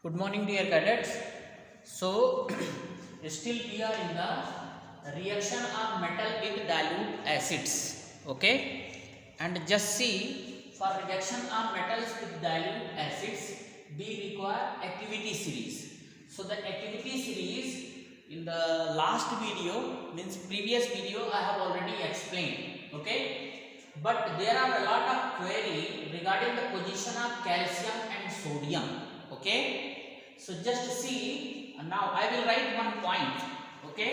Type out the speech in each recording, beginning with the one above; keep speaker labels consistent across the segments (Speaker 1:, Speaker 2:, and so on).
Speaker 1: Good morning, dear cadets. So, still we are in the reaction of metal with dilute acids. Okay, and just see, for reaction of metals with dilute acids, we require activity series. So, the activity series in the last video, means previous video, I have already explained. Okay, but there are a lot of query regarding the position of calcium and sodium. Okay, so just see, now I will write one point. Okay,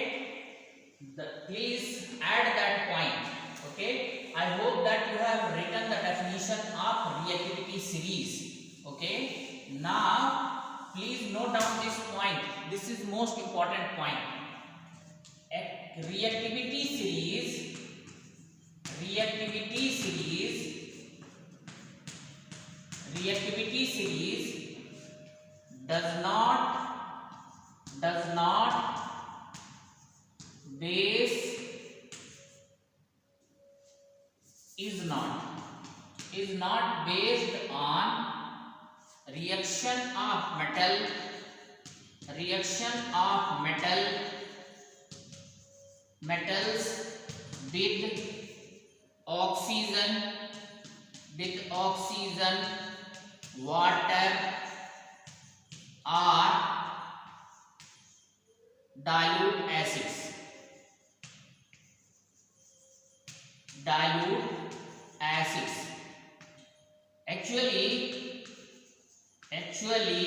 Speaker 1: please add that point. Okay, I hope that you have written the definition of reactivity series. Okay, now please note down this point. This is most important point. Reactivity series does not base is not based on reaction of metals with oxygen, water or dilute acids. Actually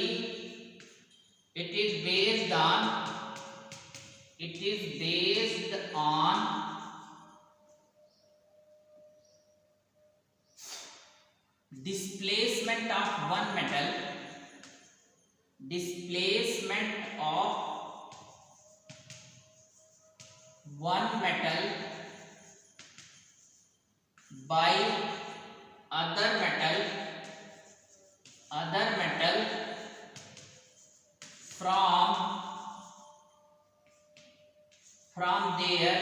Speaker 1: it is based on displacement of one metal by other metal from their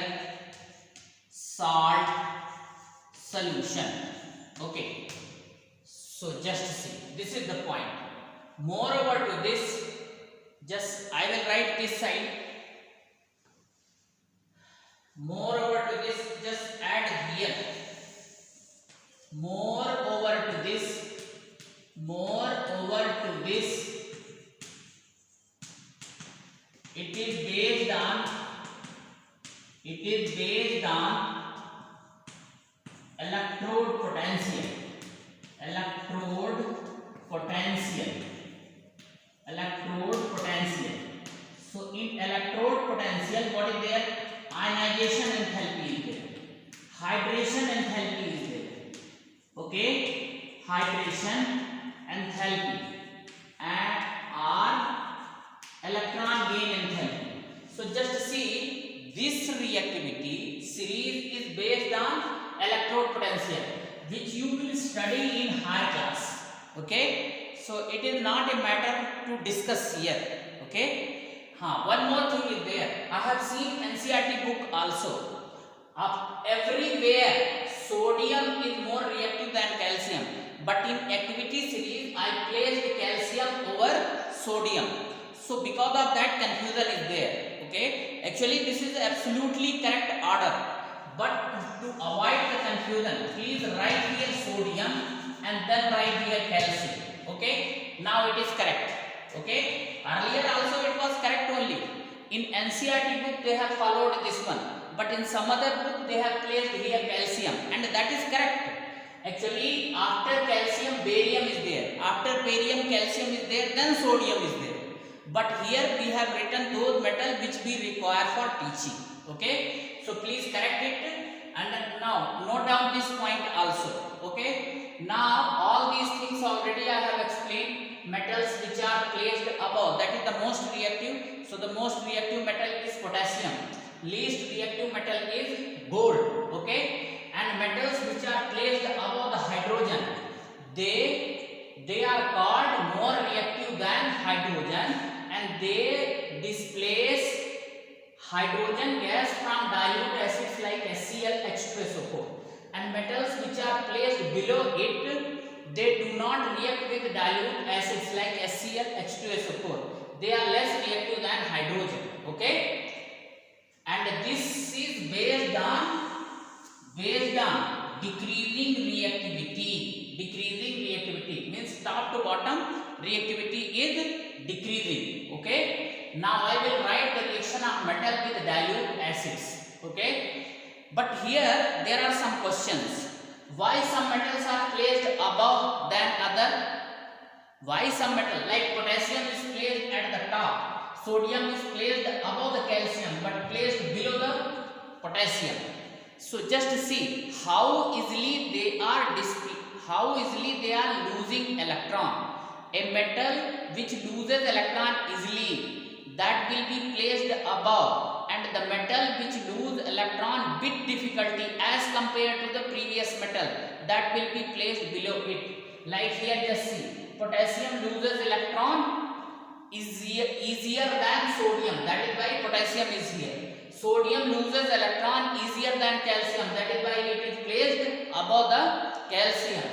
Speaker 1: salt solution. Okay, so just see, this is the point. Moreover to this, just I will write this side. Moreover to this, just add here. Moreover to this, it is based on electrode potential. So in electrode potential, what is there? Ionization enthalpy is there, hydration enthalpy is there. Okay, hydration enthalpy and electron gain enthalpy. So just see, this reactivity series is based on electrode potential, which you will study in higher class. Okay, so it is not a matter to discuss here. Okay, one more thing is there. I have seen NCERT book also. Everywhere sodium is more reactive than calcium, but in activity series I placed calcium over sodium. So because of that, confusion is there. Okay, actually this is absolutely correct order, but to avoid the confusion, please write here sodium and then write here calcium. Okay, now it is correct. Okay, earlier also it was correct only. In NCERT book they have followed this one, but in some other book they have placed here calcium, and that is correct. Actually, after calcium barium is there, after barium calcium is there, then sodium is there. But here we have written those metals which we require for teaching. Okay, so please correct it, and now note down this point also. Okay, now all these things already I have explained. Metals which are placed above, that is the most reactive. So the most reactive metal is potassium, least reactive metal is gold. Okay, and metals which are placed above the hydrogen, they are called more reactive than hydrogen, and they displace hydrogen gas from dilute acids like HCl, H2SO4. And metals which are placed below it, they do not react with dilute acids like HCl, H2SO4. hydrogen. Okay, and this is based on decreasing reactivity. Decreasing reactivity means top to bottom reactivity is decreasing. Okay, now I will write the reaction of metal with dilute acids. Okay, but here there are some questions. Why some metals are placed above than other? Why some metal like potassium is placed at the top, sodium is placed above the calcium but placed below the potassium? So just see how easily they are losing electron. A metal which loses electron easily, that will be placed above, and the metal which lose electron with difficulty as compared to the previous metal, that will be placed below it. Like here just see, potassium loses electron easier than sodium, that is why potassium is here. Sodium loses electron easier than calcium, that is why it is placed above the calcium.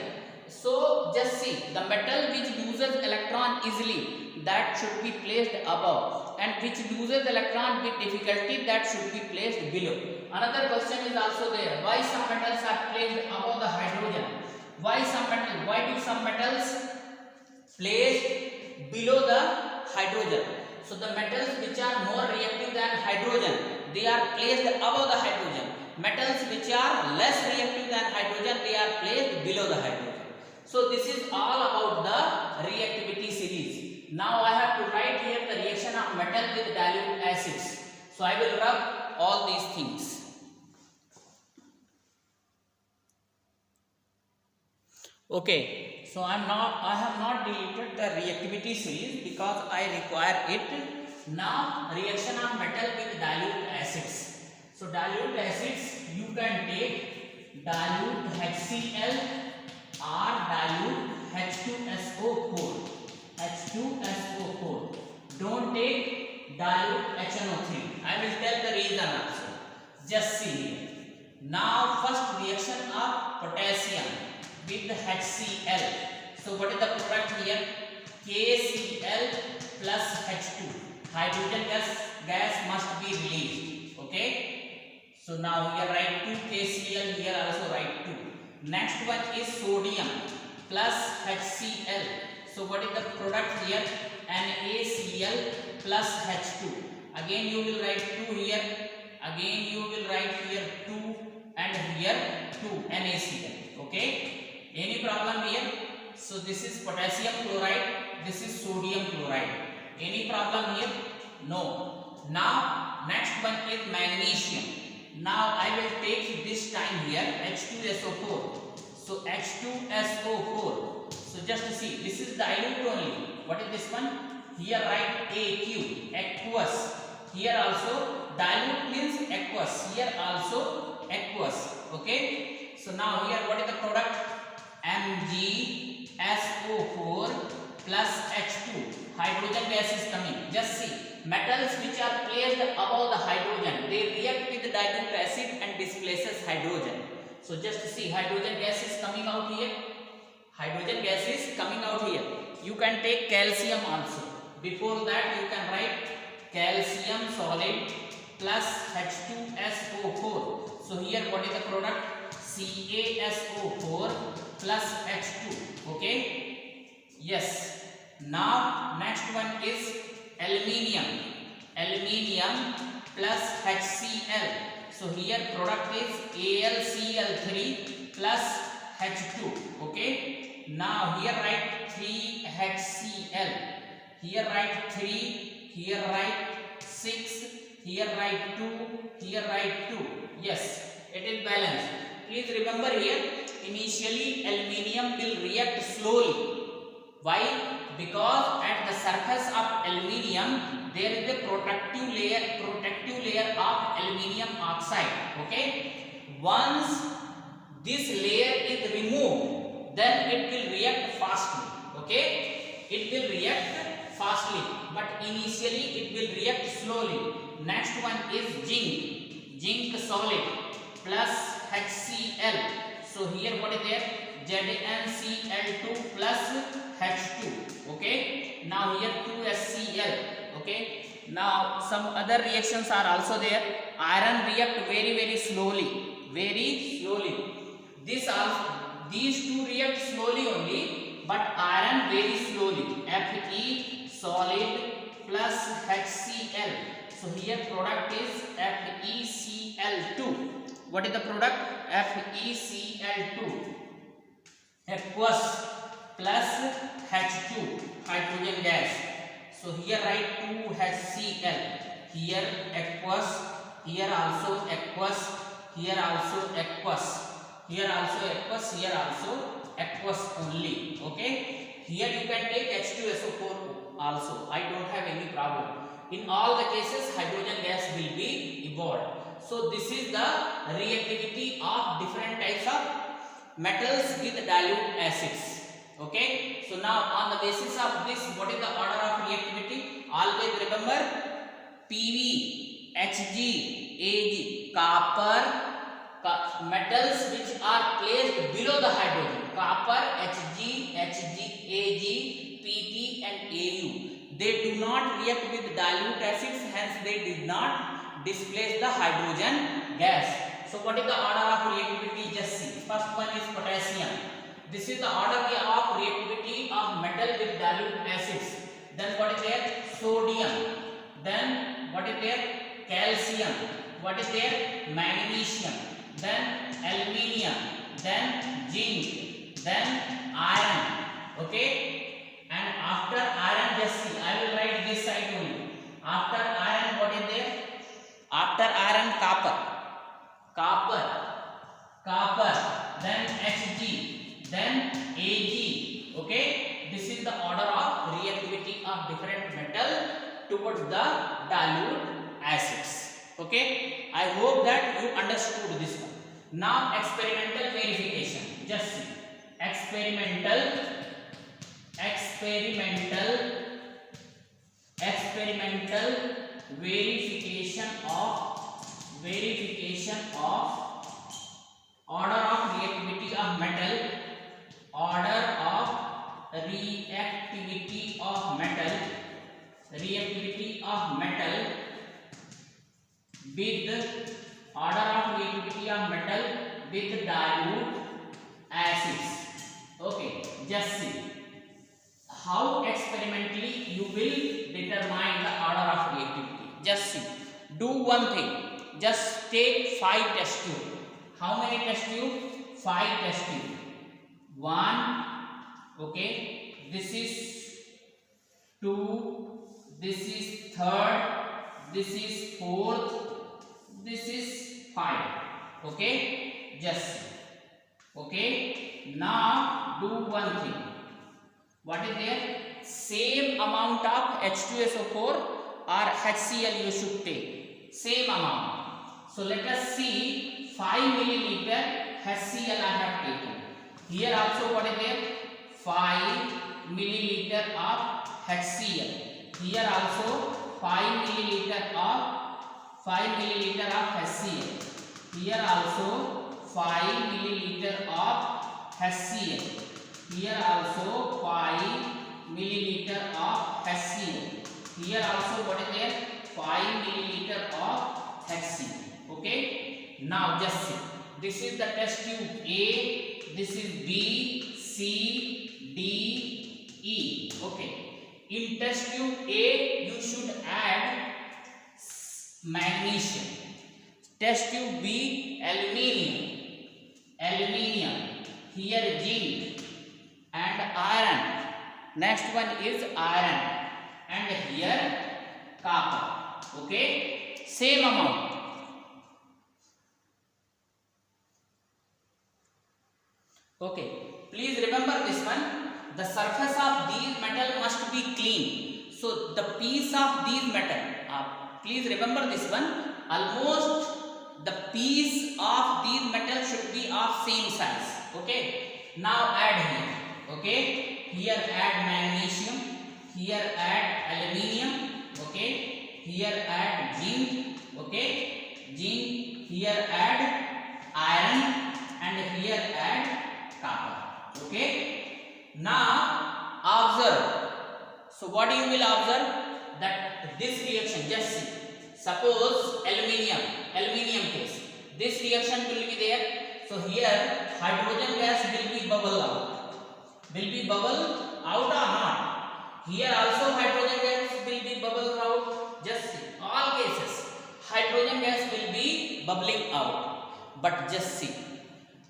Speaker 1: So just see, the metal which loses electron easily, that should be placed above, and which loses electron with difficulty, that should be placed below. Another question is also there. Why some metals are placed above the hydrogen? Why do some metals placed below the hydrogen? So the metals which are more reactive than hydrogen, they are placed above the hydrogen. Metals which are less reactive than hydrogen, they are placed below the hydrogen. So this is all about the reactivity series. Now I have to write here the reaction of metal with dilute acids. So I will rub all these things. Okay, so I have not deleted the reactivity series because I require it. Now reaction of metal with dilute acids. So dilute acids, you can take dilute HCl or dilute H2SO4. H2SO4. Don't take dilute HNO3. I will tell the reason also. Just see here. Now first reaction of potassium with HCl. So what is the product here? KCl plus H2. Hydrogen gas must be released. Okay. So now here write 2 KCl, here also write 2. Next one is sodium plus HCl. So what is the product here? NaCl plus H2. Again you will write 2 here. Again you will write here 2 and here 2 NaCl. Okay. Any problem here? So this is potassium chloride. This is sodium chloride. Any problem here? No. Now next one is magnesium. Now I will take this time here H2SO4. So H2SO4. So just see, this is dilute only. What is this one? Here write AQ, aqueous. Here also dilute means aqueous. Here also aqueous. Okay. So now here what is the product? MgSO4 plus H2. Hydrogen gas is coming. Just see, metals which are placed above the hydrogen, they react with the dilute acid and displaces hydrogen. So just see, hydrogen gas is coming out here. Hydrogen gas is coming out here. You can take calcium also. Before that you can write calcium solid plus H2SO4. So here what is the product? CaSO4 plus H2. Okay. Yes. Now next one is aluminium. Aluminium plus HCl. So here product is AlCl3 plus H2. Okay. Now here write 3HCl. Here write 3. Here write 6. Here write 2. Here write 2. Yes, it is balanced. Please remember here, initially aluminium will react slowly. Why? Because at the surface of aluminium there is a protective layer of aluminium oxide. Okay. Once this layer is removed, then it will react fastly. Okay. It will react fastly, but initially it will react slowly. Next one is zinc solid plus HCl. So here what is there? ZnCl2 plus H2. Okay. Now here 2HCl. Okay. Now some other reactions are also there. Iron react very slowly, very slowly. These two react slowly only, but iron very slowly. Fe solid plus HCl. So here product is FeCl2. What is the product? FeCl2. Aqueous plus H2, hydrogen gas. So here write 2HCl. Here aqueous, here also aqueous, here also aqueous, here also aqueous, here also aqueous only. Okay. Here you can take H2SO4 also. I don't have any problem. In all the cases, hydrogen gas will be evolved. So this is the reactivity of different types of metals with dilute acids. Okay. So now on the basis of this, what is the order of reactivity? Always remember Pv, Hg, Ag, copper, metals which are placed below the hydrogen. Copper, Hg, Ag, Pt and Au. They do not react with dilute acids, hence they did not displace the hydrogen gas. So what is the order of reactivity? Just see. First one is potassium. This is the order of reactivity of metal with dilute acids. Then what is there? Sodium. Then what is there? Calcium. What is there? Magnesium. Then aluminium. Then zinc. Then iron. Okay. And after iron, just see. I will write this side only. After iron, what is there? After iron, copper. Then Hg, then Ag. Okay, this is the order of reactivity of different metal towards the dilute acids. Okay, I hope that you understood this one. Now experimental verification. Just see. Experimental verification of order of reactivity of metal. Order of reactivity of metal with order of reactivity of metal with dilute acids. Okay, just see how experimentally you will determine the order of reactivity. Just see. Do one thing. Just take 5 test tubes. How many test tubes? 5 test tubes. 1. Okay. This is 2. This is 3rd. This is 4th. This is 5. Okay. Just see. Okay. Now do one thing. What is there? Same amount of H2SO4 or HCl you should take. Same amount. So let us see 5 milliliter HCl I have taken. Here also what is there? 5 milliliter of HCl. Here also 5 milliliter of HCl. Here also 5 milliliter of HCl. Here also 5 milliliter of HCl. Here also what is there? 5 milliliter of HCl. Okay. Now just see. This is the test tube A. This is B, C, D, E. Okay. In test tube A, you should add magnesium. Test tube B, aluminium. Here zinc and iron. Next one is iron, and here copper. Okay, same amount. Okay, please remember this one. The surface of these metal must be clean. So the piece of these metal, please remember this one. Almost the piece of these metal should be of same size. Okay. Now add here. Okay. Here add magnesium. Here add aluminium. Okay. Here add zinc. Okay. Zinc. Here add iron, and here add copper. Okay. Now observe. So what you will observe? that this reaction, just see, suppose aluminium case, this reaction will be there. So here hydrogen gas will be bubble out or not? Here also hydrogen gas will be bubble out. Just see, all cases hydrogen gas will be bubbling out. But just see,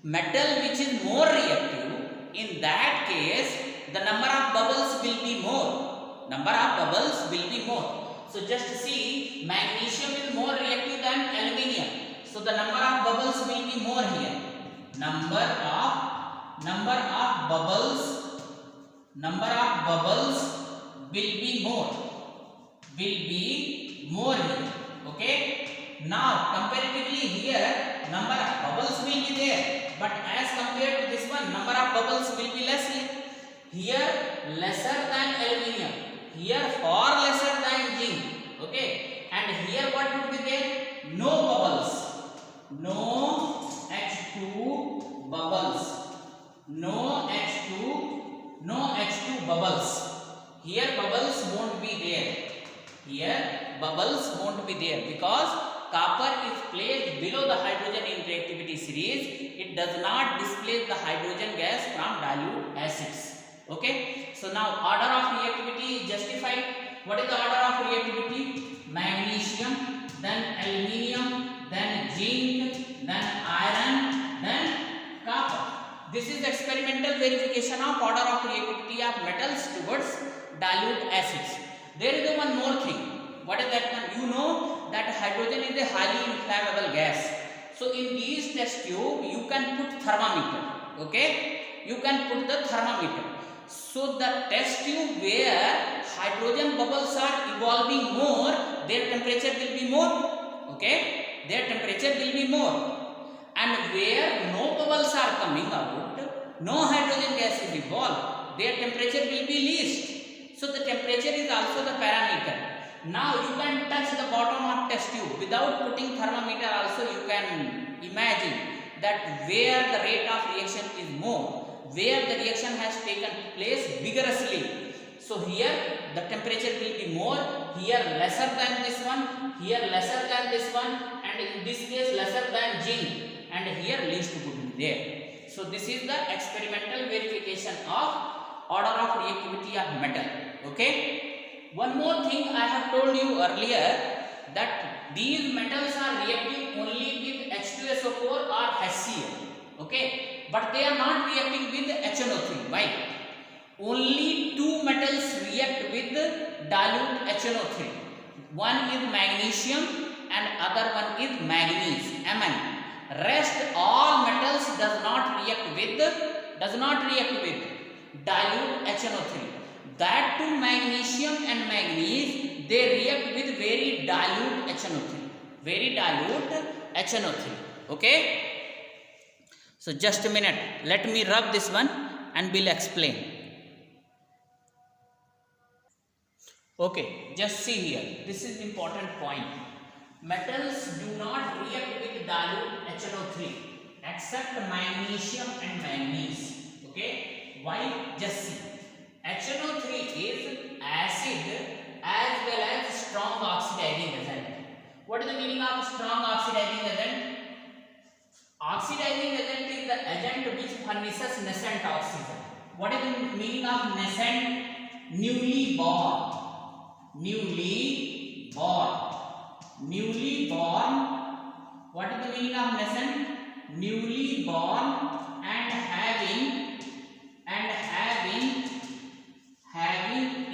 Speaker 1: metal which is more reactive, in that case the number of bubbles will be more. So just see, magnesium is more reactive than aluminium. So the number of bubbles will be more here. Number of bubbles will be more here. Okay. Now comparatively here number of bubbles will be there, but as compared to this one, number of bubbles will be less here. Here lesser than aluminium, here far lesser than zinc. Okay, and here what would be there? No bubbles, no H2 bubbles, no H2 bubbles. Here bubbles won't be there. Because copper is placed below the hydrogen in reactivity series. It does not displace the hydrogen gas from dilute acids. Okay. So now order of reactivity is justified. What is the order of reactivity? Magnesium, then aluminium, then zinc, then iron, then copper. This is experimental verification of order of reactivity of metals towards dilute acids. There is one more thing. What is that one? You know that hydrogen is a highly inflammable gas. So in these test tube you can put thermometer. Okay, you can put the thermometer. So the test tube where hydrogen bubbles are evolving more, their temperature will be more. Okay, their temperature will be more. And where no bubbles are coming out, no hydrogen gas is evolved, their temperature will be least. So the temperature is also the parameter. Now you can touch the bottom of test tube without putting thermometer. Also you can imagine that where the rate of reaction is more, where the reaction has taken place vigorously. So here the temperature will be more, here lesser than this one, here lesser than this one, and in this case lesser than zinc, and here least would be there. So this is the experimental verification of order of reactivity of metal. Okay. One more thing I have told you earlier, that these metals are reacting only with H2SO4 or HCl. Okay. But they are not reacting with HNO3. Why? Only two metals react with dilute HNO3. One is magnesium and other one is manganese, Mn. Rest all metals does not react with dilute HNO3. That too, magnesium and manganese, they react with very dilute HNO3. Okay. So just a minute, let me rub this one and we'll explain. Okay, just see here, this is important point. Metals do not react with dilute HNO3 except magnesium and manganese. Okay, why? Just see. HNO3 is acid as well as strong oxidizing agent. What is the meaning of strong oxidizing agent? Oxidizing agent is the agent which furnishes nascent oxygen. What is the meaning of nascent? Newly born. What is the meaning of nascent? Newly born and having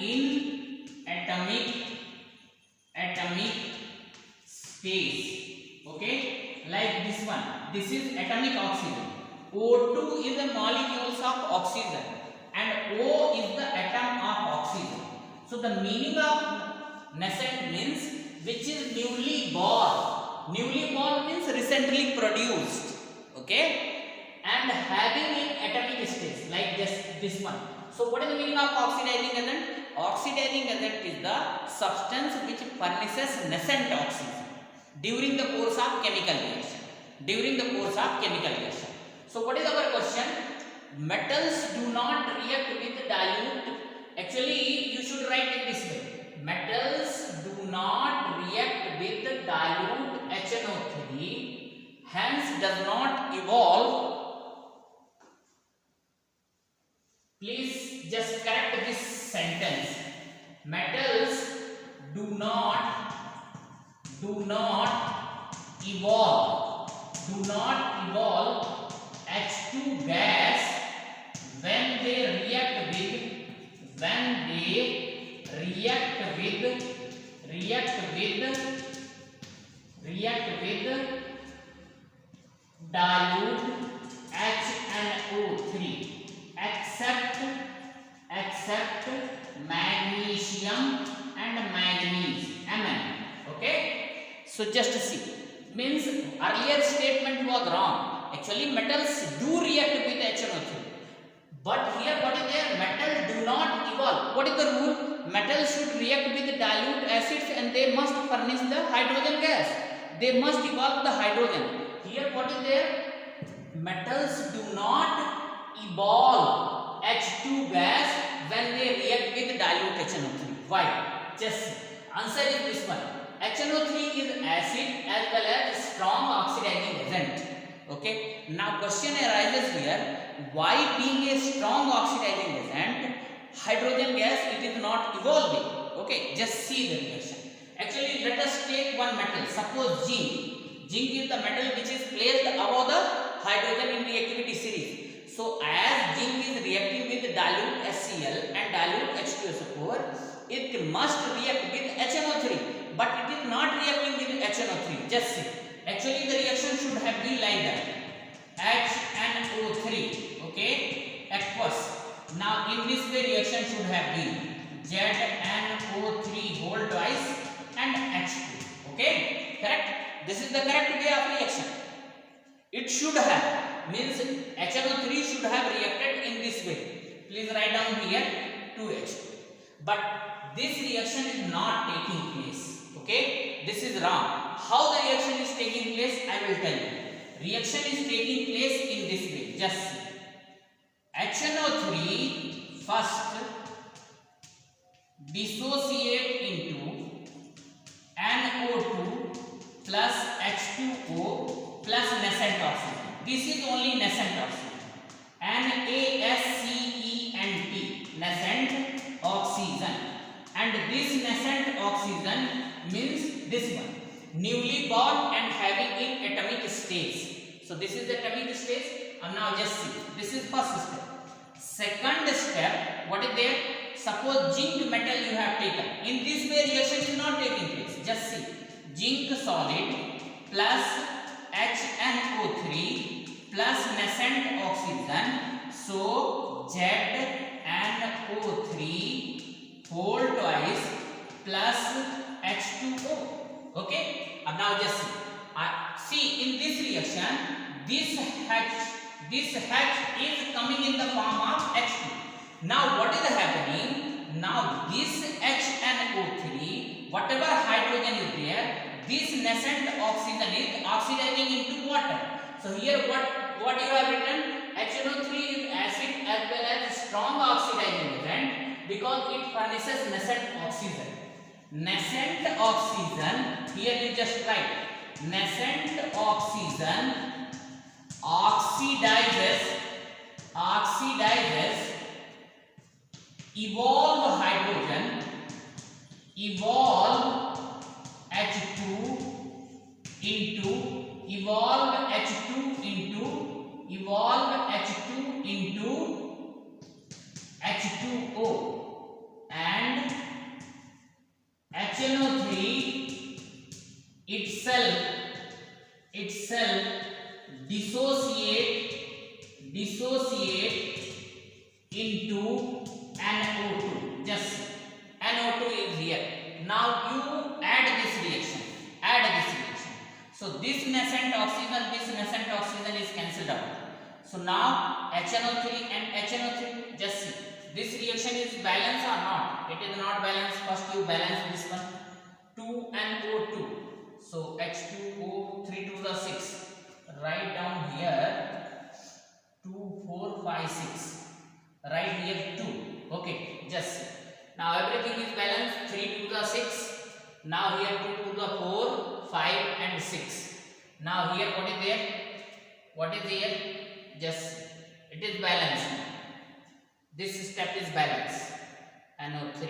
Speaker 1: in atomic space. Okay, like this one. This is atomic oxygen. O2 is the molecules of oxygen and O is the atom of oxygen. So the meaning of nascent means which is newly born. Newly born means recently produced. Okay, and having in atomic state like this one. So what is the meaning of oxidizing agent? Oxidizing agent is the substance which furnishes nascent oxygen during the course of chemical reaction. So what is our question? Metals do not react with dilute. Actually, you should write it this way. Metals hence does not evolve. Please just correct this sentence. Metals do not evolve H2 gas when they react with dilute HNO3 except magnesium and manganese Mn. Okay, so just see, means earlier statement was wrong. Actually metals do react with HNO3, but here what is there? Metal do not evolve. What is the rule? Metals should react with dilute acids and they must furnish the hydrogen gas. They must evolve the hydrogen. Here what is there? Metals do not evolve H2 gas when they react with dilute HNO3. Why? Just answer is this one. HNO3 is acid as well as strong oxidizing agent. Okay. Now question arises here. Why being a strong oxidizing agent, hydrogen gas it is not evolving? Okay. Just see the reaction. Actually, let us take one metal. Suppose zinc. Zinc is the metal which is placed above the hydrogen in reactivity series. So as zinc is reacting with dilute HCl and dilute H2SO4, it must react with HNO3, but it is not reacting with HNO3. Just see. Actually the reaction should have been like that. HNO3, okay, aqueous. Now in this way reaction should have been ZNO3 whole twice and H2. Okay, correct? This is the correct way of reaction. It should have, means HNO3 should have reacted in this way. Please write down here 2H. But this reaction is not taking place. Okay, this is wrong. How the reaction is taking place, I will tell you. Reaction is taking place in this way. Just see. HNO3 first dissociate into NO2 plus H2O plus nascent oxygen. This is only nascent oxygen. NaCENT, nascent oxygen. And this nascent oxygen means this one, newly born and having in atomic stage. So this is the atomic stage. And now just see, this is first step. Second step, what is there? Suppose zinc metal you have taken. In this way reaction is not taking place. Just see, zinc solid plus HNO3 plus nascent oxygen. So ZNO3 whole twice plus H2O. Okay. Now just see in this reaction, this H is coming in the form of H2. Now what is happening? Now this HNO3, whatever hydrogen is there, this nascent oxygen is oxidizing into water. So here what you have written? HNO3 is acid as well as strong oxidizing agent because it furnishes nascent oxygen. Nascent oxygen, here you just write nascent oxygen oxidizes evolve hydrogen, evolve H2 into H2O, and HNO3 itself dissociate into NO2. Just NO2 is here. Now you add this reaction. So this nascent oxygen is cancelled out. So now HNO3 and HNO3, just see. This reaction is balanced or not? It is not balanced. First you balance this one. 2NO2. So H2O, 3 to the 6. Write down here 2, 4, 5, 6. Write here 2. Okay, just see. Now everything is balanced. 3 to the 6. Now here 2 to the 4, 5 and 6. Now here what is there? What is here? Just it is balance. This step is balance. NO3.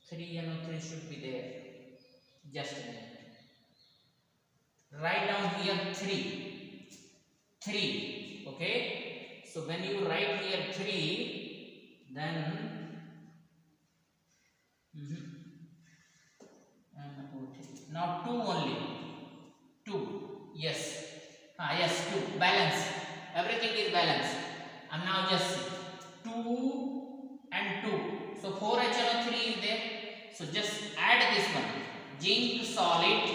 Speaker 1: 3 NO3 should be there. Just a minute. Write down here 3. 3. Okay. So when you write here 3, then now 2 only. 2. Yes. Yes, 2. Balance. Everything is balance. And now just 2 and 2. So 4HNO3 is there. So just add this one. Zinc solid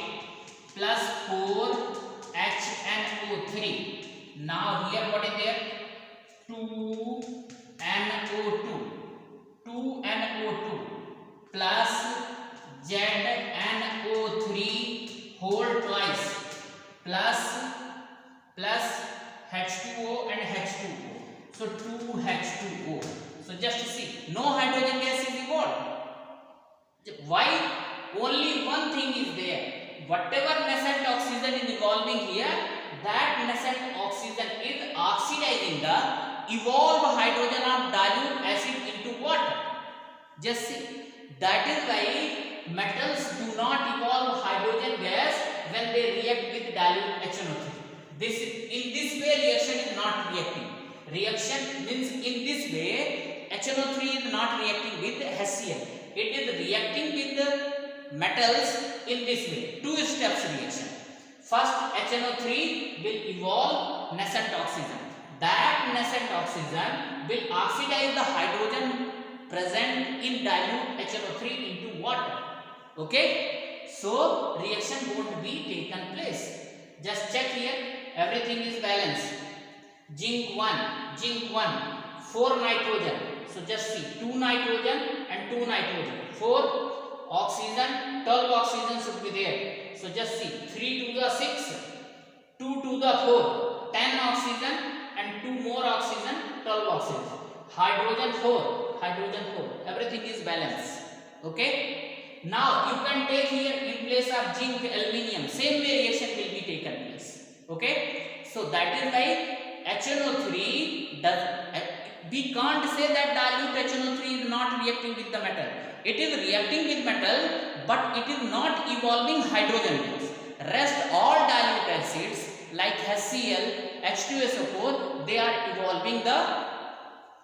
Speaker 1: plus 4HNO3. Now here what is there? 2NO2. 2NO2 plus ZNO3 whole twice plus H2O and H2O. So 2H2O. So just see, no hydrogen gas is involved. Why? Only one thing is there. Whatever nascent oxygen is evolving here, that nascent oxygen is oxidizing the evolved hydrogen of dilute acid into water. Just see. That is why metals do not evolve hydrogen gas when they react with dilute HNO3. In this way reaction is not reacting. Reaction means in this way HNO3 is not reacting with HCl. It is reacting with the metals in this way. Two steps reaction. First HNO3 will evolve nascent oxygen. That nascent oxygen will oxidize the hydrogen present in dilute HNO3 into water. Okay? So reaction won't be taken place. Just check here. Everything is balanced. Zinc 1, 4 nitrogen. So just see 2 nitrogen and 2 nitrogen. 4 oxygen, 12 oxygen should be there. So just see 3 to the 6, 2 to the 4, 10 oxygen and 2 more oxygen, 12 oxygen. Hydrogen 4. Everything is balanced. Okay? Now you can take here in place of zinc aluminium. Same way reaction will be taken place. Okay? So that is why HNO3 does. We can't say that dilute HNO3 is not reacting with the metal. It is reacting with metal, but it is not evolving hydrogen gas. Rest all dilute acids like HCl, H2SO4, they are evolving the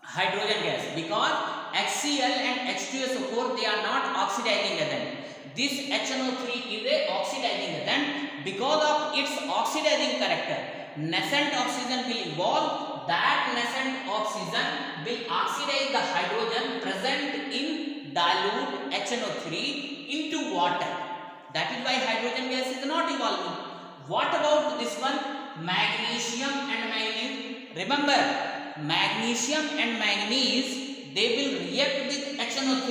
Speaker 1: hydrogen gas because HCl and H2SO4 they are not oxidizing agent. This HNO3 is a oxidizing agent. Because of its oxidizing character, nascent oxygen will evolve. That nascent oxygen will oxidize the hydrogen present in dilute HNO3 into water. That is why hydrogen gas is not evolving. What about this one? Magnesium and manganese. Remember, magnesium and manganese, they will react with HNO3,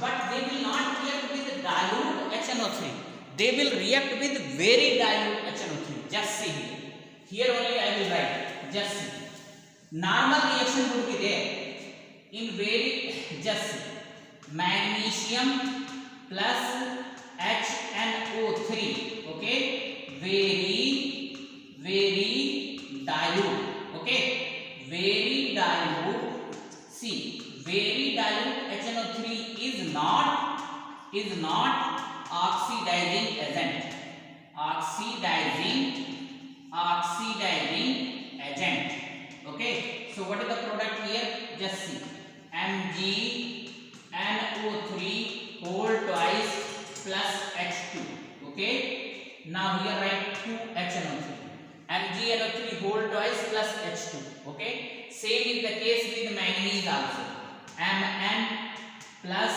Speaker 1: but they will not react with dilute HNO3. They will react with very dilute HNO3. Just see here. Here only I will write. Just see. Normal reaction would be there. In very, just see. Magnesium plus HNO3. Okay. Very dilute. Okay. Very dilute. See, very dilute HNO3 is not oxidizing agent. Oxidizing agent. Okay. So what is the product here? Just see. MgNO3 whole twice plus H2. Okay. Now here write 2HNO3. MgNO3 whole twice plus H2. Okay. Same is the case with manganese also. Mn plus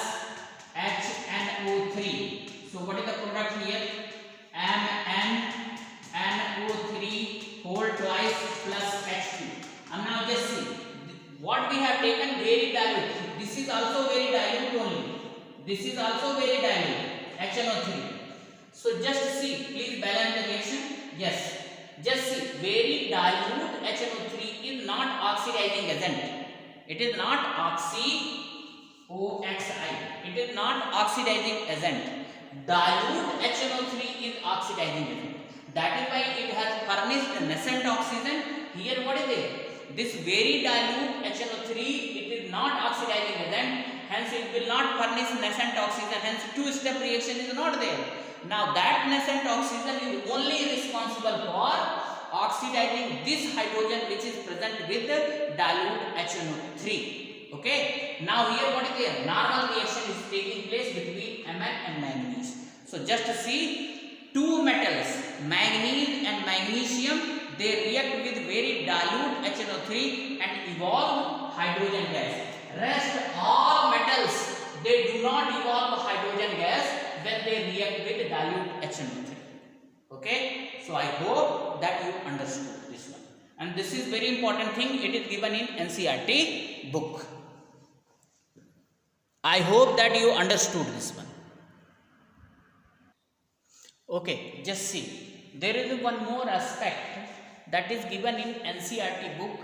Speaker 1: HNO3. So what is the product here? MnNO3 whole twice plus H2. And now just see what we have taken very dilute. This is also very dilute only. This is also very dilute HNO3. So just see, please balance the reaction. Yes. Just see, very dilute HNO3 is not oxidizing agent. It is not OXI. It is not oxidizing agent. Dilute HNO3 is oxidizing agent. That is why it has furnished nascent oxygen. Here what is it? This very dilute HNO3, it is not oxidizing agent, hence it will not furnish nascent oxygen, hence two-step reaction is not there. Now that nascent oxygen is only responsible for oxidizing this hydrogen which is present with the dilute HNO3. Okay. Now here what is there? Normal reaction is taking place between Mn and manganese. So just see, two metals, manganese and magnesium, they react with very dilute HNO3 and evolve hydrogen gas. Rest all metals, they do not evolve hydrogen gas when they react with dilute HNO3. Okay, so I hope that you understood this one, and this is very important thing. It is given in NCERT book. I hope that you understood this one. Okay, just see, there is one more aspect that is given in NCERT book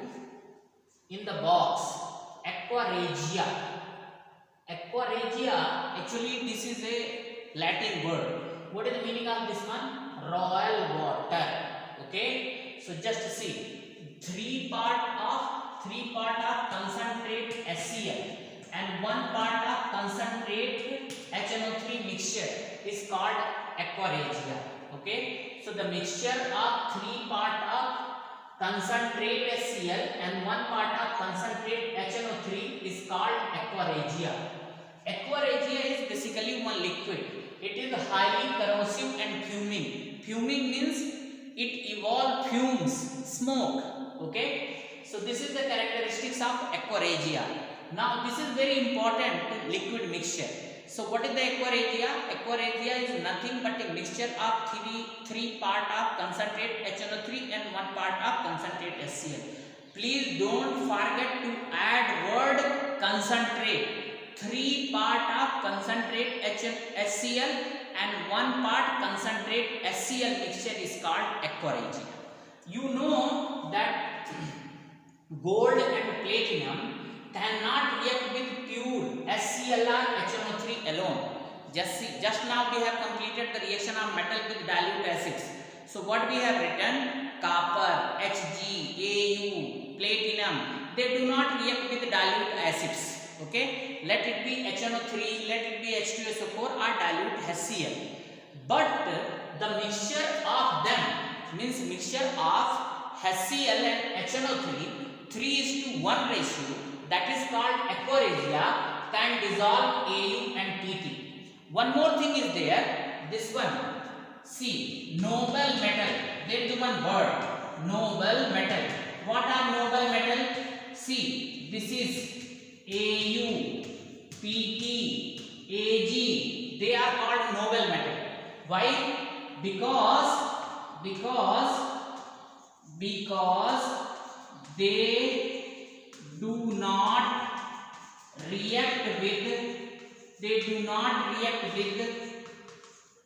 Speaker 1: in the box. Aqua regia. Aqua regia, actually this is a Latin word. What is the meaning of this one? Royal water. Okay, so just see, three part of concentrate HCl and one part of concentrate HNO3 mixture is called aqua regia. Okay, so the mixture of three part of concentrate HCl and one part of concentrate HNO3 is called aqua regia. Aqua regia is basically one liquid. It is highly corrosive and fuming. Fuming means it evolves fumes, smoke. Okay, so this is the characteristics of aqua regia. Now this is very important liquid mixture. So what is the aqua regia? Aqua regia is nothing but a mixture of three part of concentrate HNO3 and one part of concentrate HCl. Please don't forget to add word concentrate. Three part of concentrate HCl and one part concentrate HCl mixture is called aqua regia. You know that gold and platinum cannot react with pure HCl or HNO3 alone. Just now we have completed the reaction of metal with dilute acids. So what we have written, copper, Hg, Au, platinum, they do not react with dilute acids. Okay, let it be HNO3, let it be H2SO4 or dilute HCl. But the mixture of them, means mixture of HCl and HNO3, 3:1 ratio, that is called aqua regia, can dissolve Au and Pt. One more thing is there, this one. See, noble metal, there is one word, noble metal. What are noble metal? See, this is Au, Pt, Ag, they are called noble metal. Why? Because they do not react with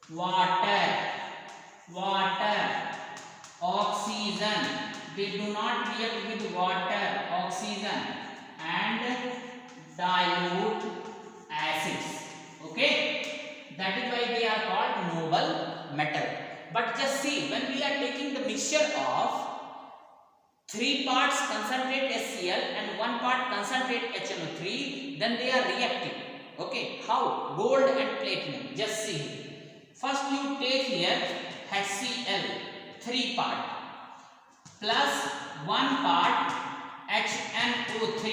Speaker 1: water, oxygen. They do not react with water, oxygen and dilute acids. Okay, that is why they are called noble metal. But just see, when we are taking the mixture of three parts concentrate HCl and one part concentrate HNO3, then they are reacting. Okay, how? Gold and platinum. Just see, first you take here HCl, 3 part plus 1 part HNO3.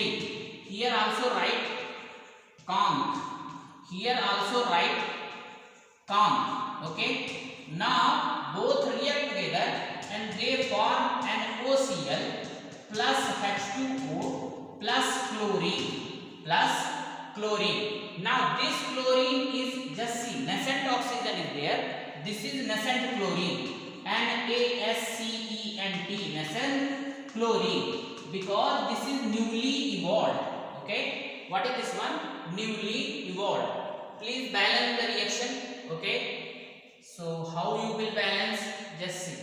Speaker 1: Here also write conc, here also write conc. Okay, now both react together and they form an OCl plus H2O plus chlorine. Now this chlorine is, just see, nascent oxygen is there, this is nascent chlorine, and NaCENT, nascent chlorine, because this is newly evolved. Okay, what is this one? Newly evolved. Please balance the reaction. Okay, so how you will balance? Just see,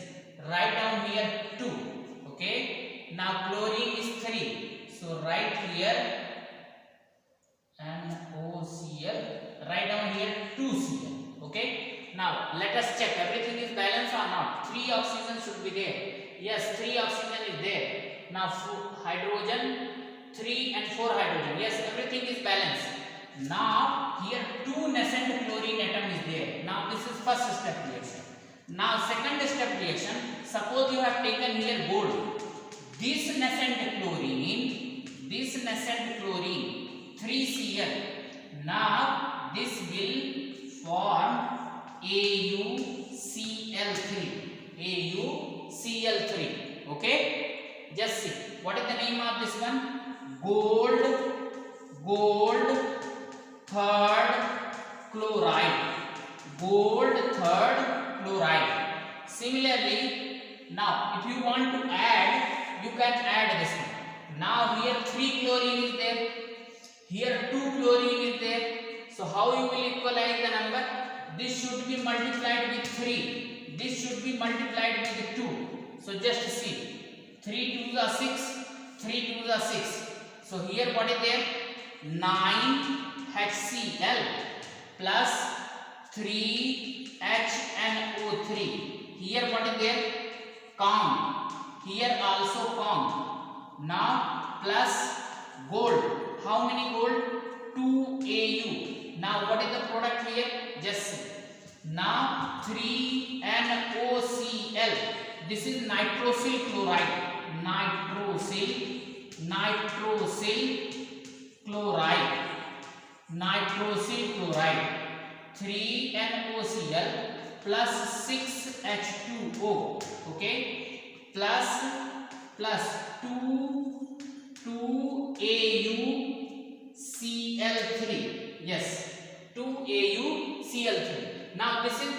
Speaker 1: write down here 2. Okay, now chlorine is 3, so write here NOCl, write down here 2Cl. Okay, now let us check everything is balanced or not. 3 oxygen should be there. Yes, 3 oxygen is there. Now hydrogen 3 and 4 hydrogen. Yes, everything is balanced. Now here 2 nascent chlorine atom is there. Now this is first step reaction. Now second step reaction, suppose you have taken here gold. This nascent chlorine 3Cl. Now this will form AuCl3. Okay, just see what is the name of this one. Gold third chloride. Gold third chloride. Similarly, now if you want to add, you can add this one. Now here 3 chlorine is there, here 2 chlorine is there. So how you will equalize the number? This should be multiplied with 3, this should be multiplied with 2. So just see, 3 2s are 6, 3 2s are 6. So here what is there? 9HCl plus 3HNO3. Here what is there? Count. Here also count. Now plus gold. How many gold? 2Au. Now what is the product here? Just see. Now 3NOCl. This is nitrosyl chloride. Nitrosyl chloride. 3NOCl plus 6H2O. Okay, plus 2AuCl3. Yes, 2AuCl3. Now this is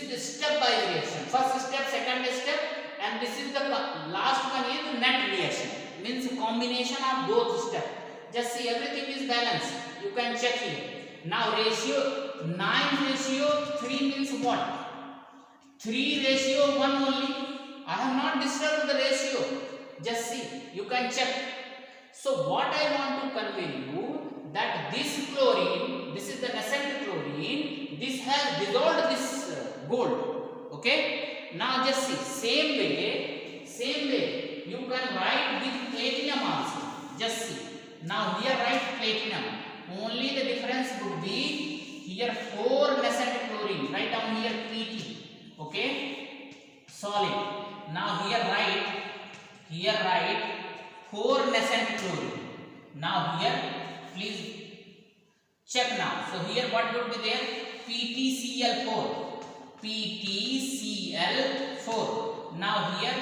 Speaker 1: the step by reaction. First step, second step, and this is the last one is net reaction. Means combination of both steps. Just see, everything is balanced. You can check here. Now ratio 9:3 means what? 3:1 only. I have not disturbed the ratio. Just see, you can check. So what I want to convey you, that this chlorine, this is the nascent chlorine, this has dissolved this gold. Okay. Now just see, same way you can write with platinum also. Just see. Now here write platinum. Only the difference would be here 4 nascent chlorine. Write down here Pt. Okay. Solid. Now here write 4 nascent chlorine. Now here please check now. So here what would be there? PtCl4. PtCl4. Now here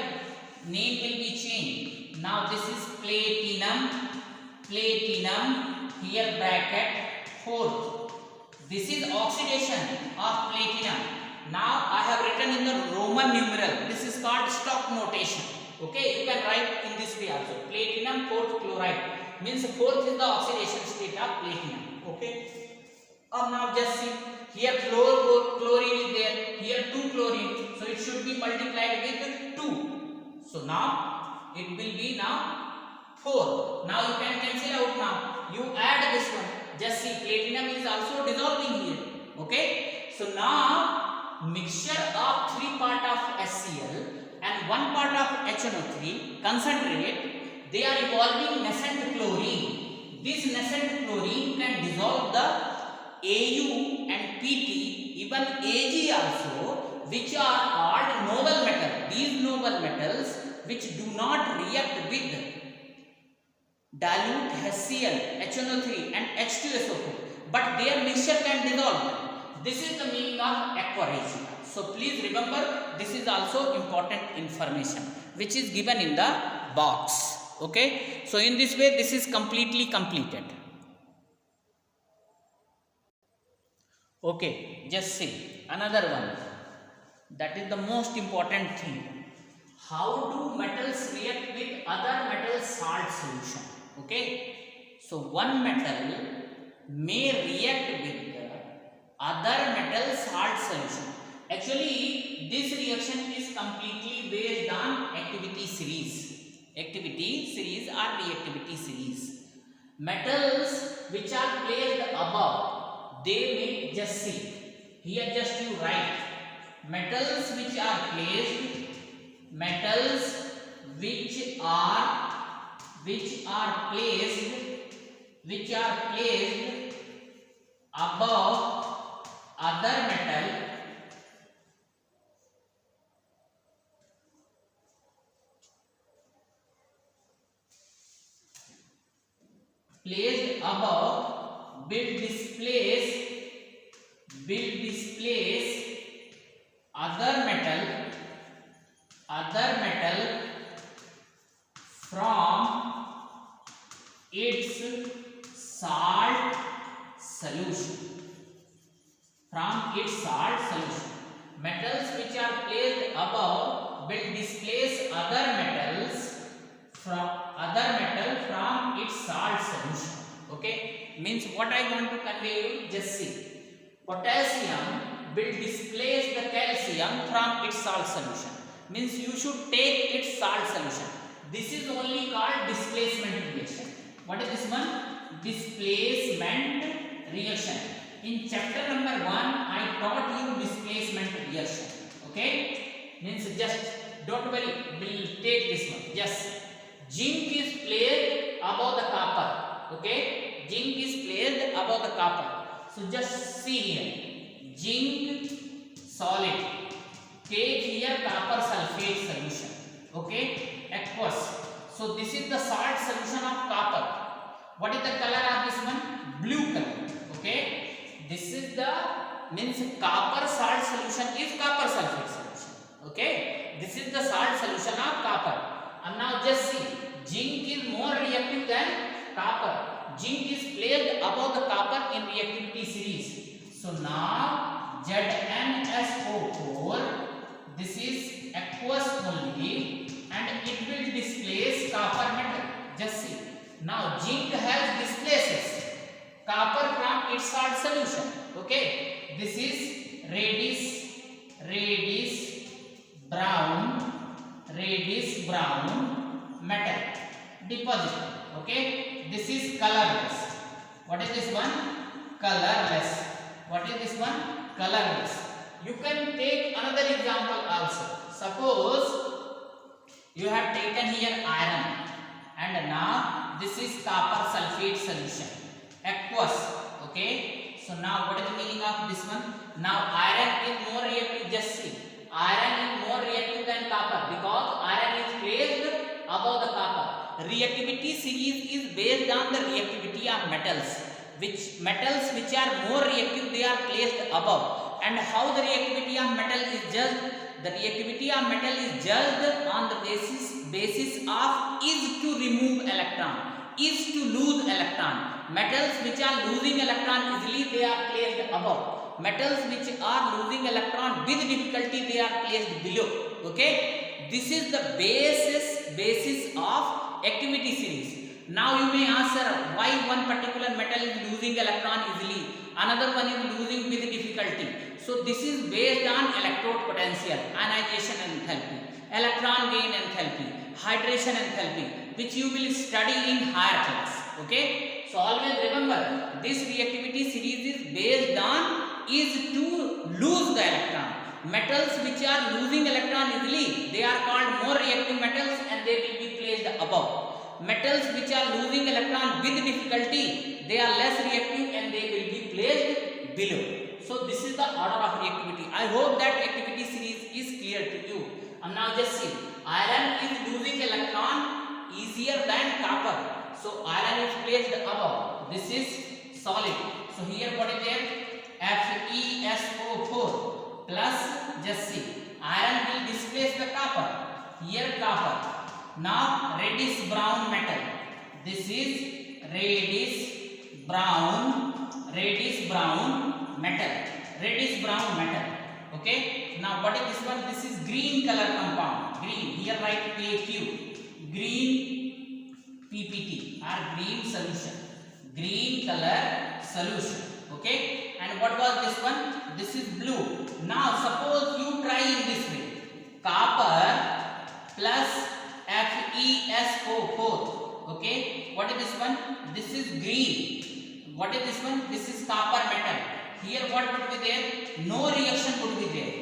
Speaker 1: name will be changed. Now this is platinum. Here bracket 4. This is oxidation of platinum. Now I have written in the Roman numeral. This is called stock notation. Okay, you can write in this way also. Platinum 4th chloride means 4th is the oxidation state of platinum. Okay. Now just see, here chlorine is there, here 2 chlorine, so it should be multiplied with 2. So now it will be now 4. Now you can cancel out. Now you add this one. Just see, platinum is also dissolving here. Okay. So now mixture of 3 part of HCl and 1 part of HNO3 concentrate, they are evolving nascent chlorine. This nascent chlorine can dissolve the Au and Pt, even Ag also, which are called noble metal. These noble metals which do not react with dilute HCl, HNO3 and H2SO4, but their mixture can dissolve. This is the meaning of aquaregia. So please remember, this is also important information which is given in the box. Okay, so in this way this is completely completed. Okay, just see another one, that is the most important thing. How do metals react with other metal salt solution? Okay, so one metal may react with the other metal salt solution. Actually this reaction is completely based on activity series. Activity series or reactivity series. Metals which are placed above, they may, just see, here just you write metals which are placed, metals which are placed above other metal, placed above will displace other metal from its salt solution. Metals which are placed above will displace other metal from its salt solution. Okay, means what I want to convey you, just see. Potassium will displace the calcium from its salt solution, means you should take its salt solution. This is only called displacement reaction. What is this one? Displacement reaction. In chapter number 1 I taught you displacement reaction. Okay, means just don't worry, we'll take this one. Yes, zinc is placed above the copper. Okay, zinc is placed above the copper. So just see here, zinc solid, take here copper sulfate solution. Okay, aqueous. So this is the salt solution of copper. What is the color of this one? Blue color. Okay, this is the means copper salt solution is copper sulfate solution. Okay, this is the salt solution of copper. And now just see, zinc is more reactive than copper. Zinc is placed above the copper in reactivity series. So now ZnSO4, this is aqueous only and it will displace copper metal. Just see, now zinc has displaces copper from its salt solution. Okay, this is reddish brown metal deposit. Okay, this is colorless. What is this one? Colorless. What is this one? Colorless. You can take another example also. Suppose you have taken here iron and now this is copper sulfate solution, aqueous. Okay, so now what is the meaning of this one? Now iron is more reactive. Just see, iron is more reactive than copper because iron is placed above the copper. Reactivity series is based on the reactivity of metals. Which metals which are more reactive, they are placed above. And how the reactivity of metal is judged? The reactivity of metal is judged on the basis of is to remove electron, is to lose electron. Metals which are losing electron easily, they are placed above. Metals which are losing electron with difficulty, they are placed below. Okay, this is the basis of activity series. Now you may answer why one particular metal is losing electron easily, another one is losing with difficulty. So this is based on electrode potential, ionization enthalpy, electron gain enthalpy, hydration enthalpy, which you will study in higher class. Okay, so always remember this reactivity series is based on is to lose the electron. Metals which are losing electron easily, they are called more reactive metals and they will be placed above. Metals which are losing electron with difficulty, they are less reactive and they will be placed below. So this is the order of reactivity. I hope that activity series is clear to you. And now just see, iron is losing electron easier than copper. So iron is placed above. This is solid. So here what is there? FeSO4 plus, just see, iron will displace the copper. Here copper. Now reddish brown metal. This is reddish brown metal. Okay, now what is this one? This is green color compound. Green, here write KQ, green PPT or green solution, green color solution. Okay, and what was this one? This is blue. Now suppose you try in this way, copper plus FeSO4. Okay, what is this one? This is green. What is this one? This is copper metal. Here what would be there? no reaction would be there.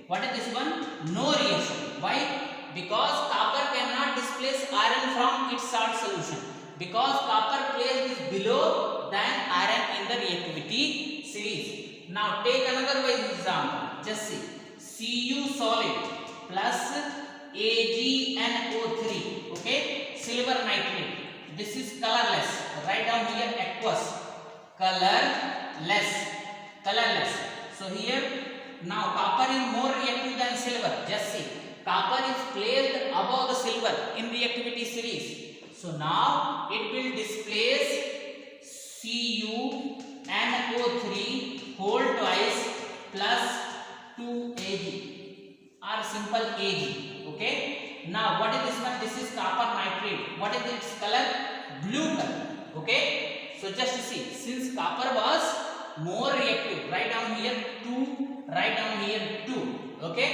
Speaker 1: What is this one? No reaction. Why? Because copper cannot displace iron from its salt solution. Because copper place is below than iron in the reactivity series. Now take another example. Just see. Cu solid plus AgNO3. Okay, silver nitrate. This is colorless. Write down here aqueous. Colorless. So here now copper is more reactive than silver. Just see. Copper is placed above the silver in reactivity series. So now it will displace CuNO3 whole twice plus 2Ag or simple Ag. Okay. Now what is this one? This is copper nitrate. What is its color? Blue color. Okay. So just see, since copper was more reactive, write down here 2, write down here 2. Okay.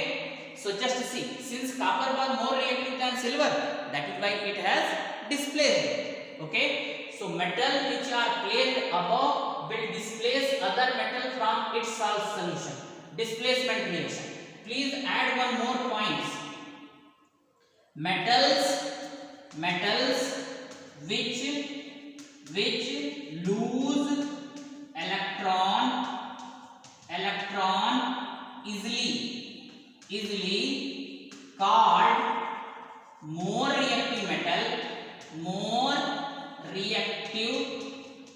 Speaker 1: So just see, since copper was more reactive than silver, that is why it has displaced. Okay. So metal which are placed above will displace other metal from its salt solution. Displacement reaction. Please add one more point. Metals which lose electron easily called more reactive metal,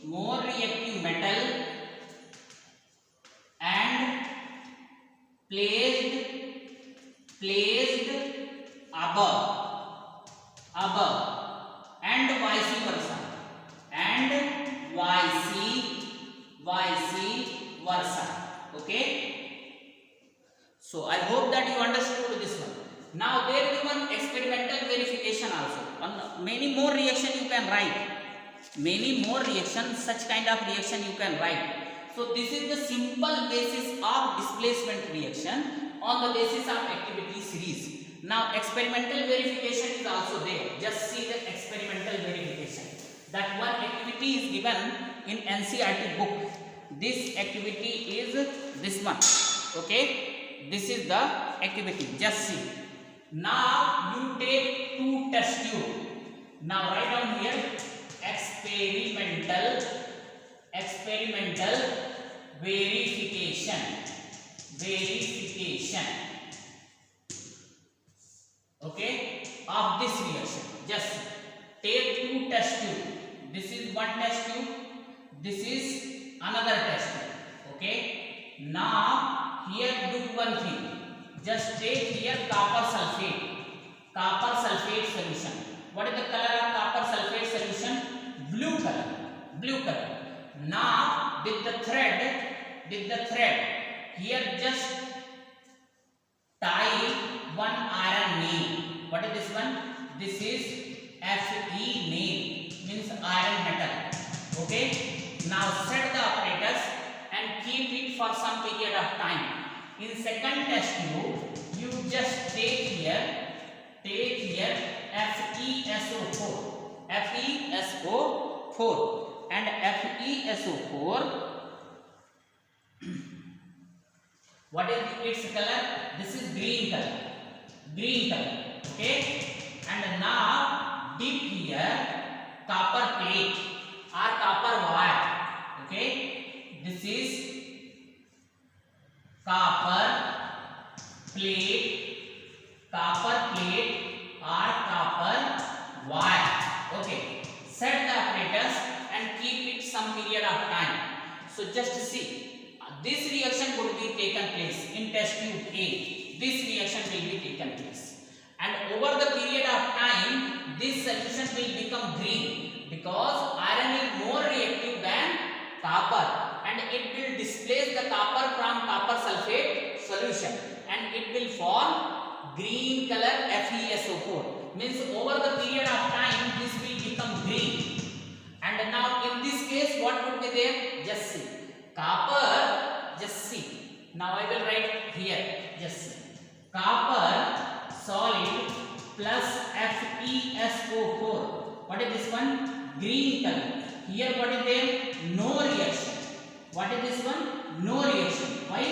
Speaker 1: more reactive metal and placed above and vice versa Okay. So I hope that you understood this one. Now there is one experimental verification also. Many more reaction you can write. Many more reactions, such kind of reaction you can write. So this is the simple basis of displacement reaction on the basis of activity series. Now experimental verification is also there. Just see the experimental verification. That one activity is given in NCERT book. This activity is this one. Okay. This is the activity. Just see. Now you take 2 test tube. Now write down here experimental verification. Okay, of this reaction. Just take 2 test tube. This is one test tube. This is another test tube. Okay. Now here do one thing. Just take here copper sulfate solution. What is the color of copper sulfate solution? Blue color. Now with the thread here just tie one iron nail. What is this one? This is Fe nail, means iron metal. Okay. Now set the apparatus and keep it for some period of time. In second test tube, you just take here FeSO4 and FeSO4. What is its color? This is green color. Okay. And now dip here copper plate or copper wire. Okay. This is copper plate or copper wire. Okay. Set the apparatus and keep it some period of time. So just see, this reaction would be taken place in test tube A. This reaction will be taken place, and over the period of time, this solution will become green because iron is more reactive than copper, and it will displace the copper from copper sulfate solution, and it will form green color FeSO4. Means over the period of time this will become green. And now in this case what would be there? Just see. Copper, just see. Now I will write here. Just see. Copper solid plus FeSO4. What is this one? Green color. Here what is there? No reaction. What is this one? No reaction. Why?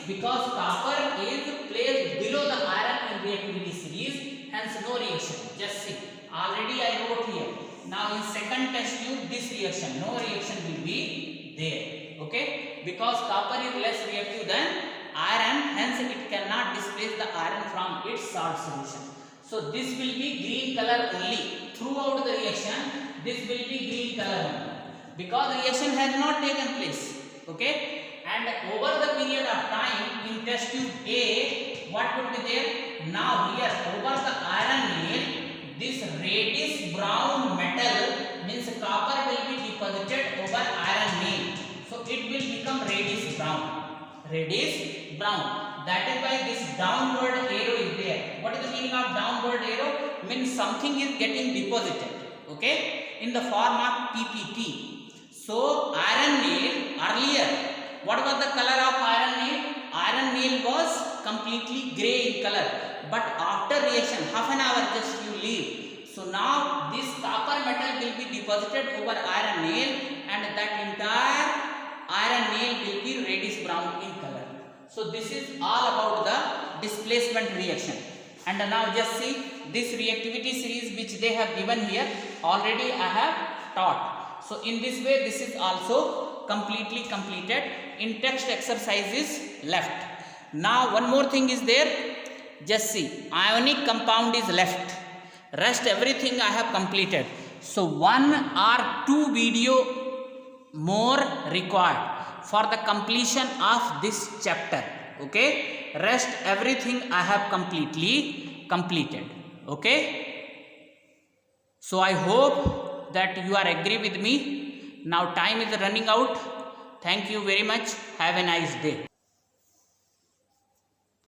Speaker 1: because copper is placed below the iron in reactivity series, hence no reaction. Just see, already I wrote here. Now in second test tube, this reaction, no reaction will be there. Okay, because copper is less reactive than iron, hence it cannot displace the iron from its salt solution. So this will be green color only throughout the reaction. This will be green color only because reaction has not taken place. Okay, and over the period of time in test tube A, what would be there? Now here over the iron nail, this reddish brown metal means copper will be deposited over iron nail. So it will become reddish brown. Reddish brown. That is why this downward arrow is there. What is the meaning of downward arrow? Means something is getting deposited. Okay, in the form of PPT. So iron nail earlier, what was the color of iron nail? Iron nail was completely grey in color. But after reaction, half an hour just you leave. So now this copper metal will be deposited over iron nail, and that entire iron nail will be reddish brown in color. So this is all about the displacement reaction. And now just see this reactivity series which they have given here, already I have taught. So in this way this is also completely completed. In text exercises left. Now one more thing is there. Just see, ionic compound is left. Rest everything I have completed. So 1 or 2 video more required for the completion of this chapter. Okay, rest everything I have completely completed. Okay, so I hope that you are agree with me. Now time is running out. Thank you very much. Have a nice day.